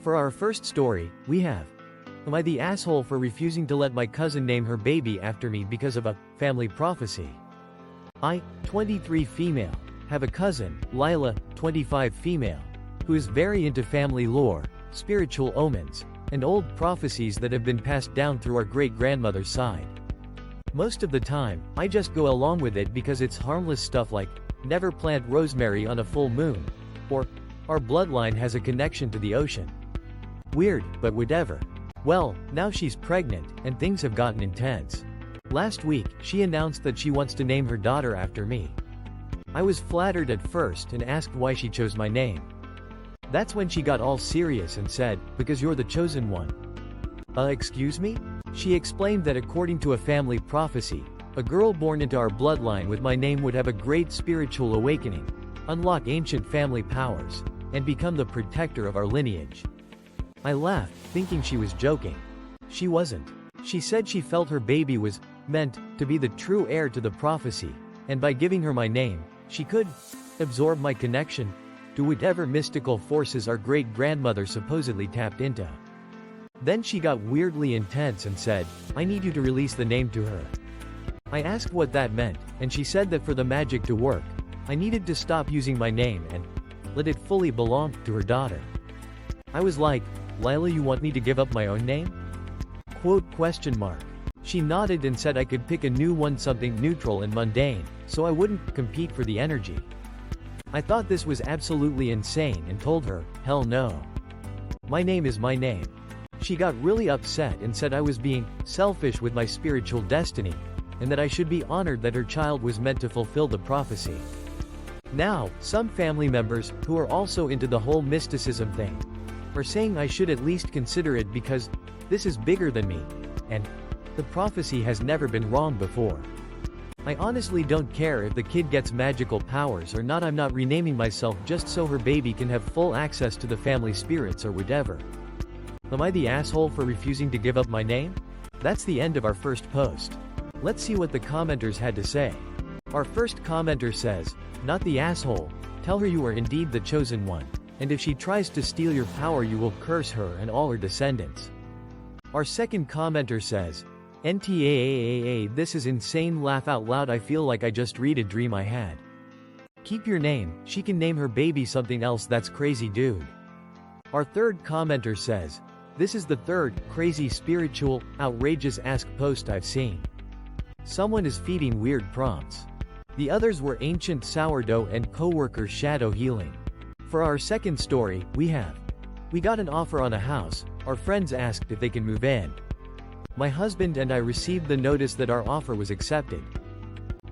For our first story, we have, am I the asshole for refusing to let my cousin name her baby after me because of a family prophecy? I, 23 female, have a cousin, Lila, 25 female, who is very into family lore, spiritual omens, and old prophecies that have been passed down through our great-grandmother's side. Most of the time, I just go along with it because it's harmless stuff like, never plant rosemary on a full moon, or, our bloodline has a connection to the ocean. Weird, but whatever. Well, now she's pregnant, and things have gotten intense. Last week, she announced that she wants to name her daughter after me. I was flattered at first and asked why she chose my name. That's when she got all serious and said, because you're the chosen one. Excuse me? She explained that according to a family prophecy, a girl born into our bloodline with my name would have a great spiritual awakening, unlock ancient family powers, and become the protector of our lineage. I laughed, thinking she was joking. She wasn't. She said she felt her baby was meant to be the true heir to the prophecy, and by giving her my name, she could absorb my connection to whatever mystical forces our great-grandmother supposedly tapped into. Then she got weirdly intense and said, I need you to release the name to her. I asked what that meant, and she said that for the magic to work, I needed to stop using my name and let it fully belong to her daughter. I was like, Lila, you want me to give up my own name? Quote? She nodded and said I could pick a new one, something neutral and mundane, so I wouldn't compete for the energy. I thought this was absolutely insane and told her, hell no. My name is my name. She got really upset and said I was being selfish with my spiritual destiny, and that I should be honored that her child was meant to fulfill the prophecy. Now, some family members, who are also into the whole mysticism thing, are saying I should at least consider it because this is bigger than me, and the prophecy has never been wrong before. I honestly don't care if the kid gets magical powers or not. I'm not renaming myself just so her baby can have full access to the family spirits or whatever. Am I the asshole for refusing to give up my name? That's the end of our first post. Let's see what the commenters had to say. Our first commenter says, not the asshole, tell her you are indeed the chosen one, and if she tries to steal your power you will curse her and all her descendants. Our second commenter says, NTAAAA, this is insane, laugh out loud, I feel like I just read a dream I had. Keep your name, she can name her baby something else, that's crazy dude. Our third commenter says, this is the third crazy spiritual, outrageous ask post I've seen. Someone is feeding weird prompts. The others were ancient sourdough and coworker shadow healing. For our second story, we got an offer on a house, our friends asked if they can move in. My husband and I received the notice that our offer was accepted.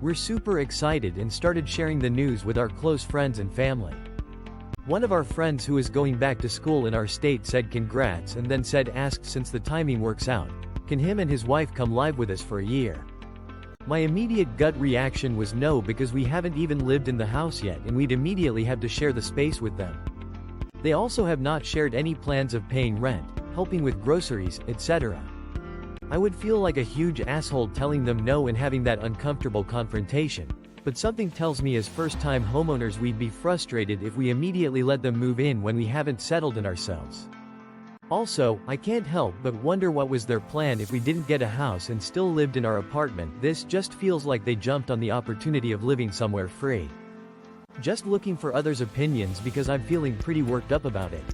We're super excited and started sharing the news with our close friends and family. One of our friends who is going back to school in our state said congrats and then asked since the timing works out, can him and his wife come live with us for a year? My immediate gut reaction was no, because we haven't even lived in the house yet and we'd immediately have to share the space with them. They also have not shared any plans of paying rent, helping with groceries, etc. I would feel like a huge asshole telling them no and having that uncomfortable confrontation, but something tells me as first-time homeowners we'd be frustrated if we immediately let them move in when we haven't settled in ourselves. Also, I can't help but wonder what was their plan if we didn't get a house and still lived in our apartment. This just feels like they jumped on the opportunity of living somewhere free. Just looking for others' opinions because I'm feeling pretty worked up about it.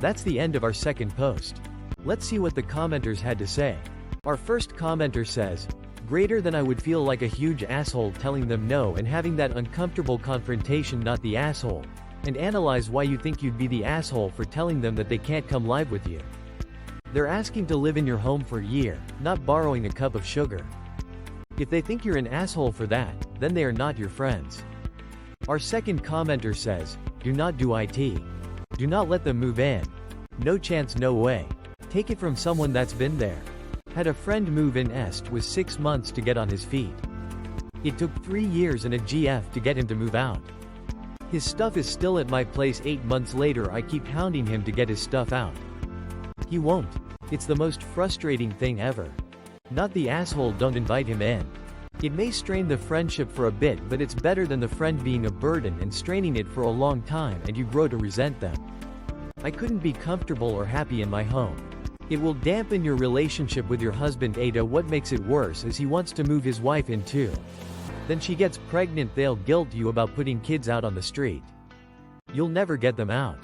That's the end of our second post. Let's see what the commenters had to say. Our first commenter says, greater than I would feel like a huge asshole telling them no and having that uncomfortable confrontation, not the asshole. And analyze why you think you'd be the asshole for telling them that they can't come live with you. They're asking to live in your home for a year, not borrowing a cup of sugar. If they think you're an asshole for that, then they are not your friends. Our second commenter says, do not do it. Do not let them move in. No chance, no way. Take it from someone that's been there. Had a friend move in was 6 months to get on his feet. It took 3 years and a GF to get him to move out. His stuff is still at my place 8 months later. I keep hounding him to get his stuff out. He won't. It's the most frustrating thing ever. Not the asshole, don't invite him in. It may strain the friendship for a bit, but it's better than the friend being a burden and straining it for a long time and you grow to resent them. I couldn't be comfortable or happy in my home. It will dampen your relationship with your husband Aitah. What makes it worse is he wants to move his wife in too. Then she gets pregnant, they'll guilt you about putting kids out on the street. You'll never get them out.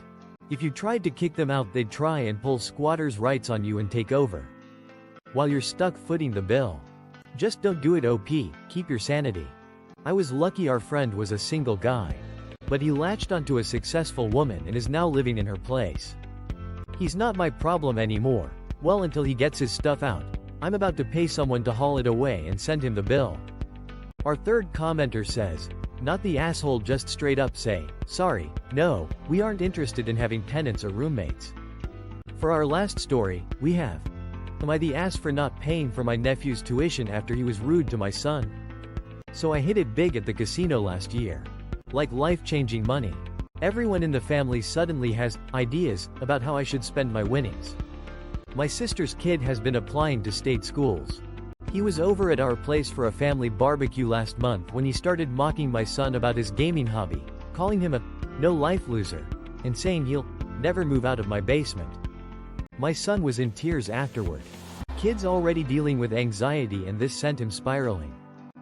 If you tried to kick them out, they'd try and pull squatters' rights on you and take over. While you're stuck footing the bill. Just don't do it, OP, keep your sanity. I was lucky our friend was a single guy. But he latched onto a successful woman and is now living in her place. He's not my problem anymore. Well, until he gets his stuff out. I'm about to pay someone to haul it away and send him the bill. Our third commenter says, not the asshole, just straight up say, sorry, no, we aren't interested in having tenants or roommates. For our last story, we have, am I the ass for not paying for my nephew's tuition after he was rude to my son? So I hit it big at the casino last year. Like life-changing money. Everyone in the family suddenly has ideas about how I should spend my winnings. My sister's kid has been applying to state schools. He was over at our place for a family barbecue last month when he started mocking my son about his gaming hobby, calling him a no-life loser, and saying he'll never move out of my basement. My son was in tears afterward. Kid's already dealing with anxiety and this sent him spiraling.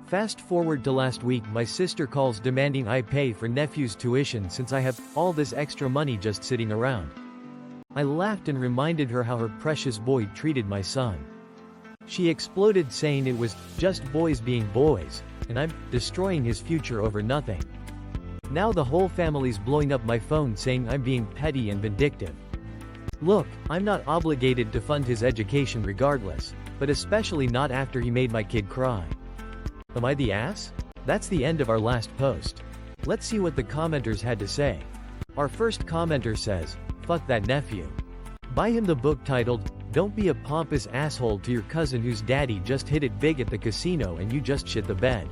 Fast forward to last week, my sister calls demanding I pay for nephew's tuition since I have all this extra money just sitting around. I laughed and reminded her how her precious boy treated my son. She exploded saying it was just boys being boys, and I'm destroying his future over nothing. Now the whole family's blowing up my phone saying I'm being petty and vindictive. Look, I'm not obligated to fund his education regardless, but especially not after he made my kid cry. Am I the ass? That's the end of our last post. Let's see what the commenters had to say. Our first commenter says, fuck that nephew. Buy him the book titled, Don't Be a Pompous Asshole to Your Cousin Whose Daddy Just Hit It Big at the Casino and You Just Shit the Bed.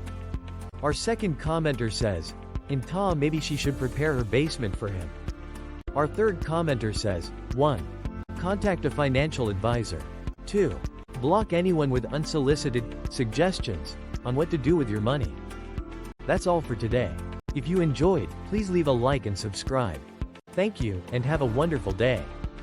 Our second commenter says, Aitah, maybe she should prepare her basement for him. Our third commenter says, 1. Contact a financial advisor. 2. Block anyone with unsolicited suggestions on what to do with your money. That's all for today. If you enjoyed, please leave a like and subscribe. Thank you, and have a wonderful day.